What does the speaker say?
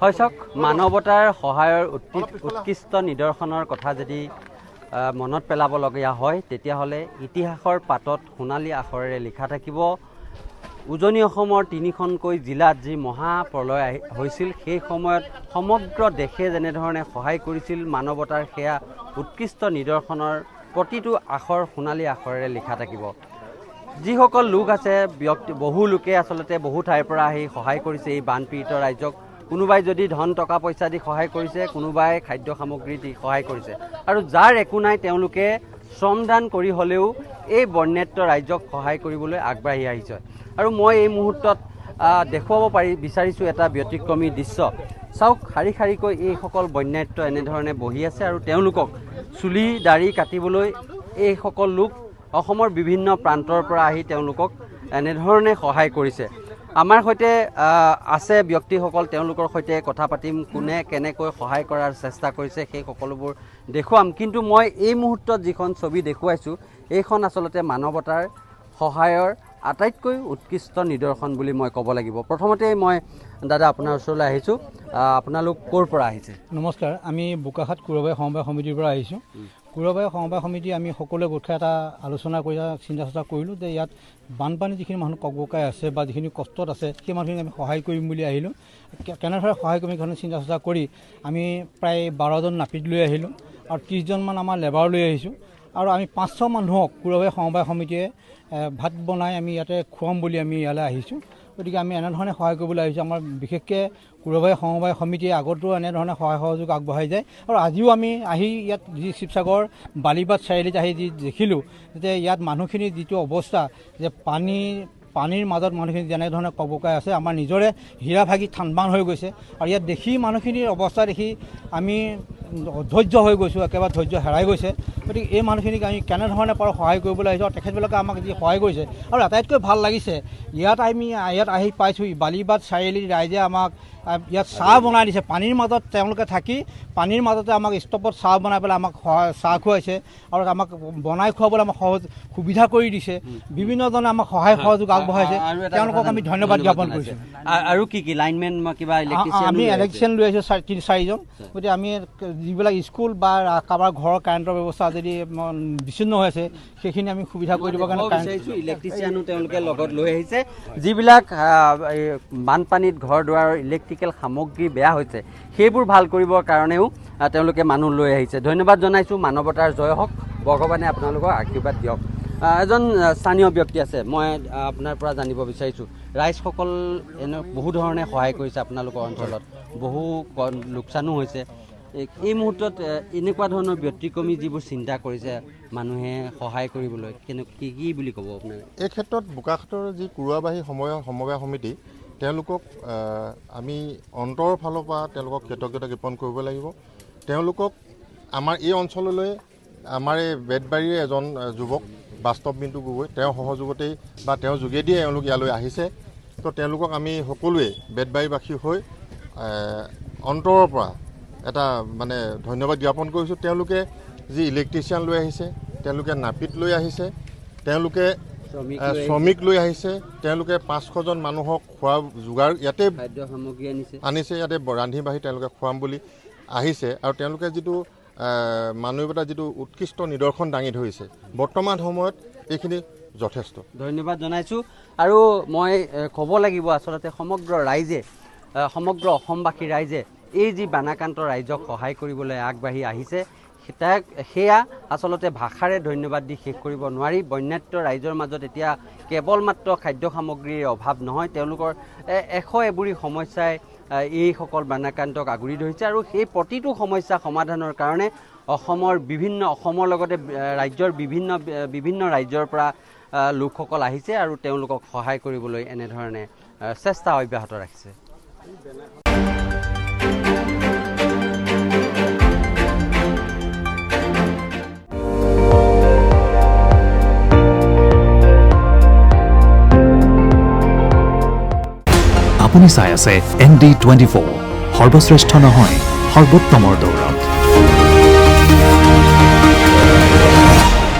হয় চাওক মানৱতাৰ সহায়ৰ উৎকৃষ্ট নিদৰ্শনৰ কথা যদি মনত পেলাবলগীয়া হয় তেতিয়াহ'লে ইতিহাসৰ পাতত সোণালী আখৰেৰে লিখা থাকিব উজনি অসমৰ তিনিখনকৈ জিলাত যি মহাপ্ৰলয় হৈছিল সেই সময়ত সমগ্ৰ দেশে যেনেধৰণে সহায় কৰিছিল মানৱতাৰ সেয়া উৎকৃষ্ট নিদৰ্শনৰ প্ৰতিটো আখৰ সোণালী আখৰেৰে লিখা থাকিব। যিসকল লোক আছে বহু লোকে আচলতে বহু ঠাইৰ পৰা আহি সহায় কৰিছে এই বানপীড়িত ৰাজ্যক। কোনোবাই যদি ধন টকা পইচা দি সহায় কৰিছে, কোনোবাই খাদ্য সামগ্ৰী দি সহায় কৰিছে, আৰু যাৰ একো নাই তেওঁলোকে শ্ৰমদান কৰি হ'লেও এই বন্যাত্য ৰাজ্যক সহায় কৰিবলৈ আগবাঢ়ি আহিছে। আৰু মই এই মুহূৰ্তত দেখুৱাব বিচাৰিছোঁ এটা ব্যতিক্ৰমী দৃশ্য। চাওক শাৰী শাৰীকৈ এইসকল বন্যাত্য এনেধৰণে বহি আছে আৰু তেওঁলোকক চুলি দাড়ি কাটিবলৈ এইসকল লোক অসমৰ বিভিন্ন প্ৰান্তৰ পৰা আহি তেওঁলোকক এনেধৰণে সহায় কৰিছে। আমাৰ সৈতে আছে ব্যক্তিসকল, তেওঁলোকৰ সৈতে কথা পাতিম, কোনে কেনেকৈ সহায় কৰাৰ চেষ্টা কৰিছে সেই সকলোবোৰ দেখুৱাম। কিন্তু মই এই মুহূৰ্তত যিখন ছবি দেখুৱাইছোঁ এইখন আচলতে মানৱতাৰ সহায়ৰ আটাইতকৈ উৎকৃষ্ট নিদৰ্শন বুলি মই ক'ব লাগিব। প্ৰথমতে মই দাদা আপোনাৰ ওচৰলৈ আহিছোঁ, আপোনালোক ক'ৰ পৰা আহিছে? নমস্কাৰ, আমি বোকাখাট কুৰবাই সমবায় সমিতিৰ পৰা আহিছোঁ। কুৰবাই সমবায় সমিতি আমি সকলোৱে গোট খাই এটা আলোচনা কৰি চিন্তা চৰ্চা কৰিলোঁ যে ইয়াত বানপানী যিখিনি মানুহ ককবকাই আছে বা যিখিনি কষ্টত আছে সেই মানুহখিনিক আমি সহায় কৰিম বুলি আহিলোঁ। কেনেদৰে সহায় কৰিম সেইখিনি চিন্তা চৰ্চা কৰি আমি প্ৰায় 12জন নাপিত লৈ আহিলোঁ আৰু 30জনমান আমাৰ লেবাৰ লৈ আহিছোঁ। আৰু আমি 500 মানুহক কুৰবাই সমবায় সমিতিয়ে ভাত বনাই আমি ইয়াতে খুৱাম বুলি আমি ইয়ালৈ আহিছোঁ। গতিকে আমি এনেধৰণে সহায় কৰিবলৈ আহিছোঁ। আমাৰ বিশেষকৈ কুৰবাই সমবায় সমিতিয়ে আগতো এনেধৰণে সহায় সহযোগ আগবঢ়াই যায়। আৰু আজিও আমি আহি ইয়াত যি শিৱসাগৰ বালিবাট চাৰিআলিত আহি যি দেখিলোঁ যে ইয়াত মানুহখিনিৰ যিটো অৱস্থা, যে পানীৰ মাজত মানুহখিনি যেনেধৰণে ককবকাই আছে, আমাৰ নিজৰে হীৰা ভাগি থানবান হৈ গৈছে। আৰু ইয়াত দেখি মানুহখিনিৰ অৱস্থা দেখি আমি অধৈৰ্য হৈ গৈছোঁ, একেবাৰে ধৈৰ্য হেৰাই গৈছে। গতিকে এই মানুহখিনিক আমি কেনেধৰণে পাৰোঁ সহায় কৰিবলৈ আহিছোঁ। তেখেতবিলাকে আমাক যি সহায় কৰিছে আৰু আটাইতকৈ ভাল লাগিছে ইয়াত আহি পাইছোঁ বালিবাট চাৰিআলিৰ ৰাইজে আমাক ইয়াত চাহ বনাই দিছে। পানীৰ মাজত তেওঁলোকে থাকি পানীৰ মাজতে আমাক ষ্টপত চাহ বনাই পেলাই আমাক চাহ খুৱাইছে আৰু আমাক বনাই খুৱাবলৈ আমাক সুবিধা কৰি দিছে। বিভিন্নজনে আমাক সহায় সহযোগ আগবঢ়াইছে, তেওঁলোকক আমি ধন্যবাদ জ্ঞাপন কৰিছোঁ। আৰু কি লাইনমেন কিবা আমি ইলেকট্ৰিচিয়ান লৈ আহিছোঁ 3-4জন। গতিকে আমি যিবিলাক স্কুল বা কাৰোবাৰ ঘৰৰ কাৰেণ্টৰ ব্যৱস্থা যদি বিচ্ছিন্ন হৈ আছে সেইখিনি আমি সুবিধা কৰি দিবৰ কাৰণে ইলেক্ট্ৰিচিয়ানো তেওঁলোকে লগত লৈ আহিছে। যিবিলাক বানপানীত ঘৰ দুৱাৰৰ ইলেক্ট্ৰিকেল সামগ্ৰী বেয়া হৈছে সেইবোৰ ভাল কৰিবৰ কাৰণেও তেওঁলোকে মানুহ লৈ আহিছে। ধন্যবাদ জনাইছোঁ। মানৱতাৰ জয় হওক, ভগৱানে আপোনালোকক আশীৰ্বাদ দিয়ক। এজন স্থানীয় ব্যক্তি আছে, মই আপোনাৰ পৰা জানিব বিচাৰিছোঁ, ৰাইজসকল বহু ধৰণে সহায় কৰিছে আপোনালোকৰ অঞ্চলত, বহু লোকচানো হৈছে। এই মুহূৰ্তত এনেকুৱা ধৰণৰ ব্যতিক্ৰমী যিবোৰ চিন্তা কৰিছে মানুহে সহায় কৰিবলৈ, কি বুলি ক'ব আপোনাৰ? এই ক্ষেত্ৰত বোকাখাটৰ যি কুৰুৱাবাহী সমবায় সমিতি তেওঁলোকক আমি অন্তৰৰ ফালৰ পৰা তেওঁলোকক কৃতজ্ঞতা জ্ঞাপন কৰিব লাগিব। তেওঁলোকক আমাৰ এই অঞ্চললৈ আমাৰ এই বেতবাৰীৰে এজন যুৱক বাস্তৱ বিন্দু গগৈ, তেওঁৰ সহযোগতেই বা তেওঁৰ যোগেদিয়ে এওঁলোক ইয়ালৈ আহিছে। তো তেওঁলোকক আমি সকলোৱে বেতবাৰীবাসী হৈ অন্তৰৰ পৰা এটা ধন্যবাদ জ্ঞাপন কৰিছোঁ। তেওঁলোকে যি ইলেক্ট্ৰিচিয়ান লৈ আহিছে, তেওঁলোকে নাপিত লৈ আহিছে, তেওঁলোকে শ্ৰমিক লৈ আহিছে, তেওঁলোকে 500জন মানুহক খোৱা যোগাৰ ইয়াতে খাদ্য সামগ্ৰী আনিছে, ইয়াতে ৰান্ধি বাঢ়ি তেওঁলোকে খুৱাম বুলি আহিছে। আৰু তেওঁলোকে যিটো মানৱীয়তাৰ যিটো উৎকৃষ্ট নিদৰ্শন দাঙি ধৰিছে, বৰ্তমান সময়ত এইখিনি যথেষ্ট। ধন্যবাদ জনাইছোঁ। আৰু মই ক'ব লাগিব আচলতে সমগ্ৰ অসমবাসী ৰাইজে এই যি বানাক্ৰান্ত ৰাইজক সহায় কৰিবলৈ আগবাঢ়ি আহিছে সেয়া আচলতে ভাষাৰে ধন্যবাদ দি শেষ কৰিব নোৱাৰি। বন্যাত্য ৰাইজৰ মাজত এতিয়া কেৱল মাত্ৰ খাদ্য সামগ্ৰীৰ অভাৱ নহয়, তেওঁলোকৰ 100 এবুৰি সমস্যাই এইসকল বানাক্ৰান্তক আগুৰি ধৰিছে। আৰু সেই প্ৰতিটো সমস্যা সমাধানৰ কাৰণে অসমৰ লগতে ৰাজ্যৰ বিভিন্ন ৰাজ্যৰ পৰা লোকসকল আহিছে আৰু তেওঁলোকক সহায় কৰিবলৈ এনেধৰণে চেষ্টা অব্যাহত ৰাখিছে। আপুনি চাই আছে ND24, সৰ্বশ্ৰেষ্ঠ নহয় সৰ্বোত্তমৰ দৌৰত।